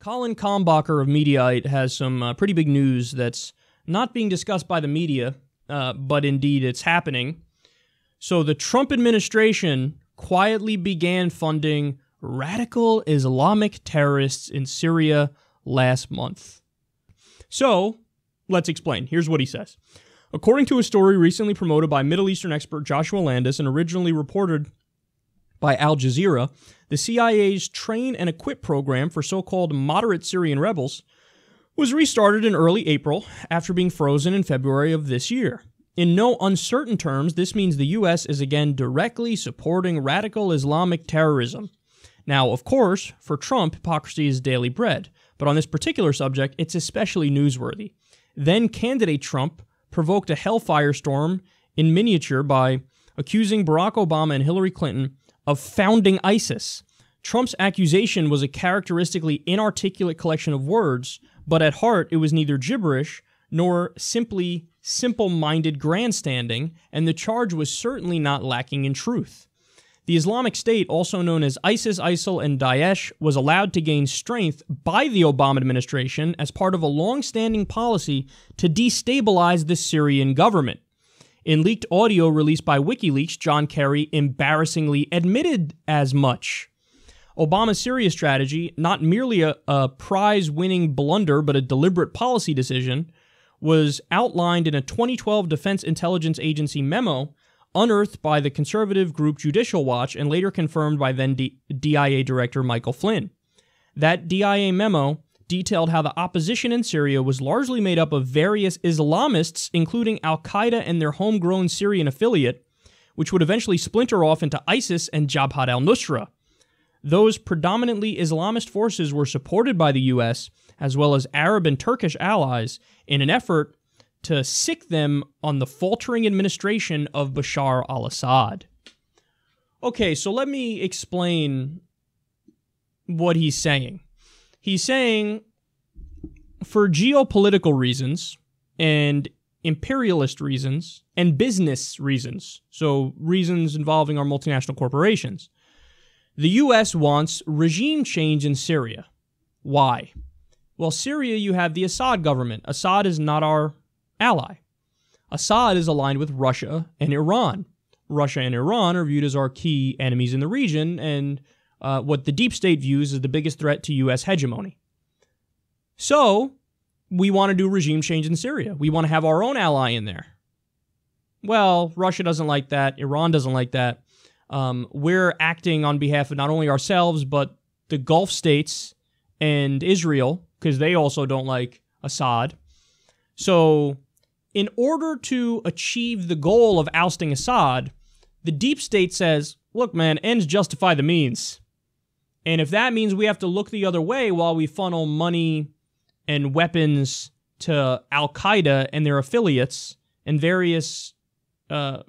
Colin Kalmbacher of Mediaite has some pretty big news that's not being discussed by the media, but indeed it's happening. So the Trump administration quietly began funding radical Islamic terrorists in Syria last month. So, let's explain. Here's what he says. According to a story recently promoted by Middle Eastern expert Joshua Landis and originally reported by Al Jazeera, the CIA's Train and Equip program for so-called moderate Syrian rebels was restarted in early April after being frozen in February of this year. In no uncertain terms, this means the U.S. is again directly supporting radical Islamic terrorism. Now, of course, for Trump, hypocrisy is daily bread, but on this particular subject, it's especially newsworthy. Then-candidate Trump provoked a hellfire storm in miniature by accusing Barack Obama and Hillary Clinton of founding ISIS. Trump's accusation was a characteristically inarticulate collection of words, but at heart it was neither gibberish nor simply simple-minded grandstanding, and the charge was certainly not lacking in truth. The Islamic State, also known as ISIS, ISIL, and Daesh, was allowed to gain strength by the Obama administration as part of a long-standing policy to destabilize the Syrian government. In leaked audio released by WikiLeaks, John Kerry embarrassingly admitted as much. Obama's Syria strategy, not merely a prize-winning blunder but a deliberate policy decision, was outlined in a 2012 Defense Intelligence Agency memo unearthed by the conservative group Judicial Watch and later confirmed by then DIA Director Michael Flynn. That DIA memo detailed how the opposition in Syria was largely made up of various Islamists, including al-Qaeda and their homegrown Syrian affiliate, which would eventually splinter off into ISIS and Jabhat al-Nusra. Those predominantly Islamist forces were supported by the U.S., as well as Arab and Turkish allies, in an effort to sick them on the faltering administration of Bashar al-Assad. Okay, so let me explain what he's saying. He's saying, for geopolitical reasons and imperialist reasons and business reasons, so reasons involving our multinational corporations, the U.S. wants regime change in Syria. Why? Well, Syria, you have the Assad government. Assad is not our ally. Assad is aligned with Russia and Iran. Russia and Iran are viewed as our key enemies in the region and what the deep state views as the biggest threat to U.S. hegemony. So, we want to do regime change in Syria. We want to have our own ally in there. Well, Russia doesn't like that. Iran doesn't like that. We're acting on behalf of not only ourselves, but the Gulf states and Israel, because they also don't like Assad. So, in order to achieve the goal of ousting Assad, the deep state says, look, man, ends justify the means. And if that means we have to look the other way while we funnel money and weapons to al-Qaeda and their affiliates and various Islamist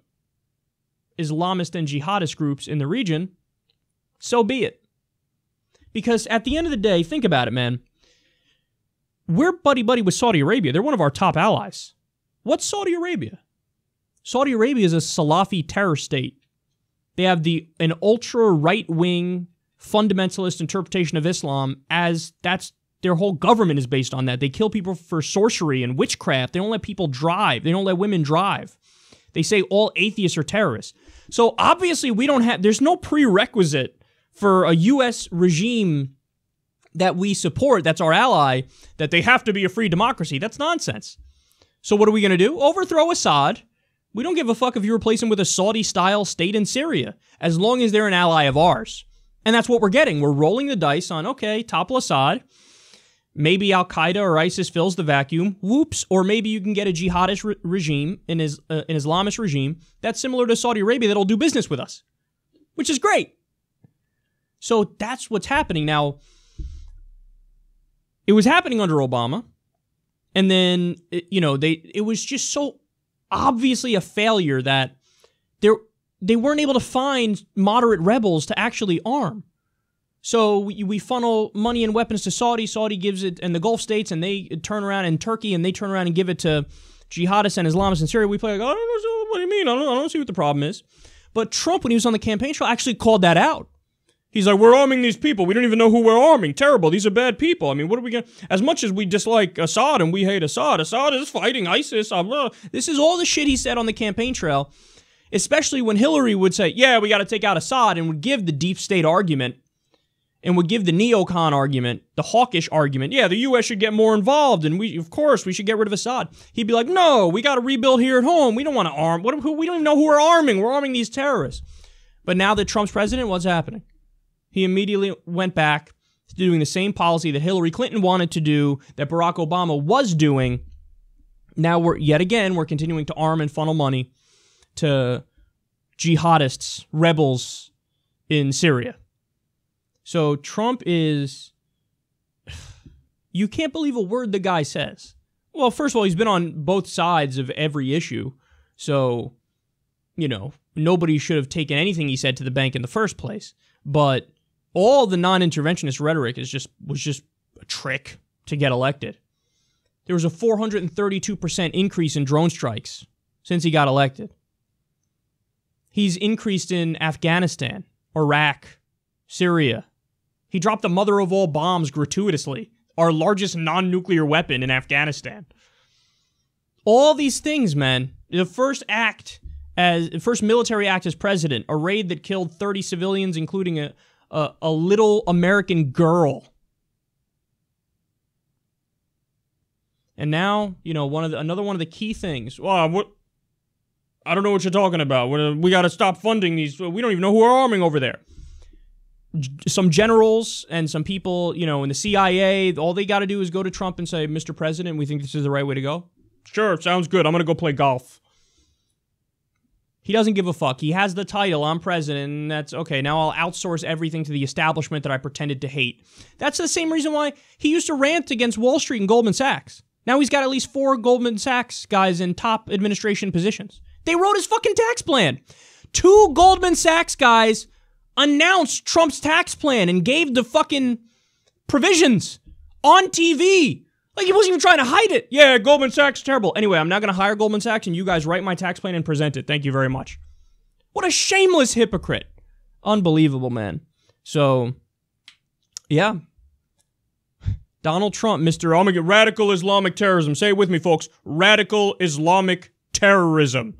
and jihadist groups in the region, so be it. Because at the end of the day, think about it, man. We're buddy-buddy with Saudi Arabia. They're one of our top allies. What's Saudi Arabia? Saudi Arabia is a Salafi terror state. They have an ultra-right-wing fundamentalist interpretation of Islam, as that's their whole government is based on that. They kill people for sorcery and witchcraft. They don't let people drive. They don't let women drive. They say all atheists are terrorists. So obviously there's no prerequisite for a U.S. regime that we support, that's our ally, that they have to be a free democracy. That's nonsense. So what are we going to do? Overthrow Assad. We don't give a fuck if you replace him with a Saudi-style state in Syria, as long as they're an ally of ours. And that's what we're getting. We're rolling the dice on, okay, topple Assad. Maybe al-Qaeda or ISIS fills the vacuum. Whoops. Or maybe you can get a jihadist regime, an Islamist regime, that's similar to Saudi Arabia that'll do business with us, which is great. So that's what's happening. Now, it was happening under Obama, and then, it was just so obviously a failure that they weren't able to find moderate rebels to actually arm. So we funnel money and weapons to Saudi. Saudi gives it, and the Gulf states, and they turn around in Turkey, and they turn around and give it to jihadists and Islamists in Syria. We play like, I don't know what do you mean? I don't see what the problem is. But Trump, when he was on the campaign trail, actually called that out. He's like, we're arming these people. We don't even know who we're arming. Terrible. These are bad people. I mean, what are we going to... As much as we dislike Assad and we hate Assad, Assad is fighting ISIS. This is all the shit he said on the campaign trail, especially when Hillary would say, yeah, we got to take out Assad, and would give the deep state argument and would give the neocon argument, the hawkish argument. Yeah, the U.S. should get more involved, and of course, we should get rid of Assad. He'd be like, no, we got to rebuild here at home. We don't want to arm. We don't even know who we're arming. We're arming these terrorists. But now that Trump's president, what's happening? He immediately went back to doing the same policy that Hillary Clinton wanted to do, that Barack Obama was doing. Now we're continuing to arm and funnel money to jihadists, rebels in Syria. So Trump is... You can't believe a word the guy says. Well, first of all, he's been on both sides of every issue. So, you know, nobody should have taken anything he said to the bank in the first place. But all the non-interventionist rhetoric was just a trick to get elected. There was a 432% increase in drone strikes since he got elected. He's increased in Afghanistan, Iraq, Syria. He dropped the mother of all bombs gratuitously, our largest non-nuclear weapon in Afghanistan. All these things, man. The first military act as president, a raid that killed 30 civilians, including a little American girl. And now, you know, another one of the key things. Well, I don't know what you're talking about. We got to stop funding these. We don't even know who we're arming over there. Some generals and some people, you know, in the CIA, all they got to do is go to Trump and say, Mr. President, we think this is the right way to go. Sure, sounds good. I'm going to go play golf. He doesn't give a fuck. He has the title, I'm president, and that's okay. Now I'll outsource everything to the establishment that I pretended to hate. That's the same reason why he used to rant against Wall Street and Goldman Sachs. Now he's got at least 4 Goldman Sachs guys in top administration positions. They wrote his fucking tax plan. 2 Goldman Sachs guys announced Trump's tax plan and gave the fucking provisions on TV. Like, he wasn't even trying to hide it. Yeah, Goldman Sachs, terrible. Anyway, I'm not going to hire Goldman Sachs, and you guys write my tax plan and present it. Thank you very much. What a shameless hypocrite. Unbelievable, man. So, yeah. Donald Trump, Mr. I'm going to get radical Islamic terrorism. Say it with me, folks. Radical Islamic terrorism.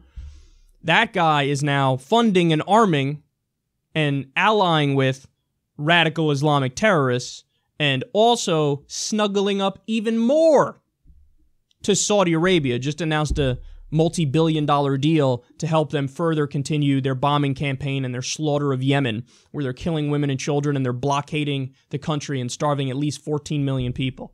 That guy is now funding and arming and allying with radical Islamic terrorists, and also snuggling up even more to Saudi Arabia. Just announced a multi-billion-dollar deal to help them further continue their bombing campaign and their slaughter of Yemen, where they're killing women and children and they're blockading the country and starving at least 14 million people.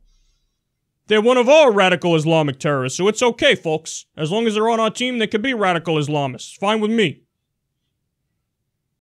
They're one of our radical Islamic terrorists, so it's okay, folks. As long as they're on our team, they could be radical Islamists. Fine with me.